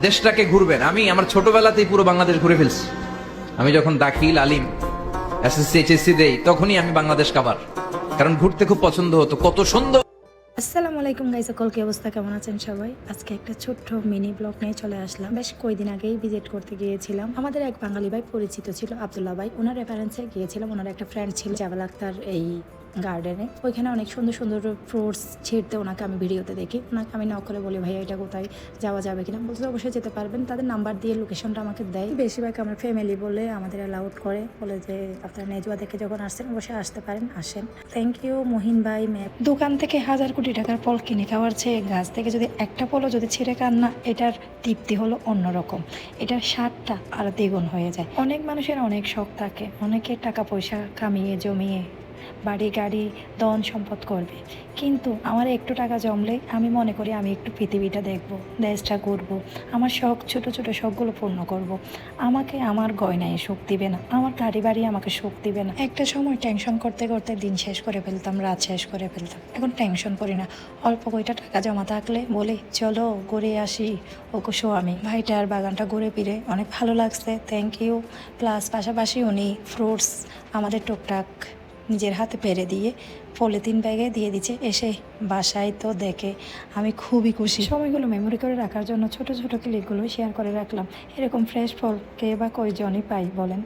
দেশটাকে ঘুরবেন। আমি আমার ছোটবেলাতেই পুরো বাংলাদেশ ঘুরে ফেলছি। আমি যখন দাখিল আলিম এসএসসি এইচএসসি দেই তখনই আমি বাংলাদেশ কাভার, কারণ ঘুরতে খুব পছন্দ হতো। কত সুন্দর। আসসালামু আলাইকুম গাইস, সকল কি অবস্থা, কেমন আছেন সবাই? আজকে একটা ছোট্ট মিনি ব্লগ নিয়ে চলে আসলাম। বেশ কয়েকদিন আগেই ভিজিট করতে গিয়েছিলাম। আমাদের এক বাঙালি ভাই পরিচিত ছিল, আব্দুল্লাহ ভাই, ওনার রেফারেন্সে গিয়েছিলাম। ওনার একটা ফ্রেন্ড ছিল জাবেল আক্তার এই গার্ডেনে, ওইখানে অনেক সুন্দর সুন্দর ফ্রুটস ছিঁড়তে ওনাকে আমি ভিডিওতে দেখি। ওনাকে আমি নক করে বলি, ভাইয়া এটা কোথায় যাওয়া যাবে কিনা? বলতে অবশ্যই যেতে পারবেন। তাদের নাম্বার দিয়ে লোকেশনটা আমাকে দেয়। বেশিরভাগ আমার ফ্যামিলি বলে আমাদের অ্যালাউড করে, বলে যে আপনারা নেজুয়া দেখে যখন আসছেন অবশ্যই আসতে পারেন, আসেন। থ্যাংক ইউ মহিন ভাই ম্যাপ। দোকান থেকে হাজার কোটি টাকার ফল কিনে খাওয়ার চেয়ে গাছ থেকে যদি একটা ফলও যদি ছিঁড়ে খান না, এটার তৃপ্তি হলো অন্যরকম, এটার স্বাদটা আরো দ্বিগুণ হয়ে যায়। অনেক মানুষের অনেক শখ থাকে, অনেকে টাকা পয়সা কামিয়ে জমিয়ে বাড়ি গাড়ি ধন সম্পদ করবে, কিন্তু আমার একটু টাকা জমলেই আমি মনে করি আমি একটু পৃথিবীটা দেখব, দেশটা ঘুরবো, আমার শখ ছোট ছোট শখগুলো পূর্ণ করব। আমাকে আমার গয়নায় সুখ দিবে না, আমার গাড়ি বাড়ি আমাকে সুখ দিবে না। একটা সময় টেনশন করতে করতে দিন শেষ করে ফেলতাম, রাত শেষ করে ফেলতাম। এখন টেনশন করি না, অল্প কয়টা টাকা জমা থাকলে বলি চলো ঘুরে আসি। ওকে আমি ভাইটার বাগানটা ঘুরে ফিরে অনেক ভালো লাগছে, থ্যাংক ইউ। প্লাস পাশাপাশি উনি ফ্রুটস আমাদের টুকটাক নিজের হাতে পেরে দিয়ে পলিথিন ব্যাগে দিয়ে দিচ্ছে। এসে বাসায় তো দেখে আমি খুবই খুশি। সময়গুলো মেমোরি করে রাখার জন্য ছোট ছোট ক্লিপগুলো শেয়ার করে রাখলাম। এরকম ফ্রেশ ফল কে বা কয়জনই পাই বলেন?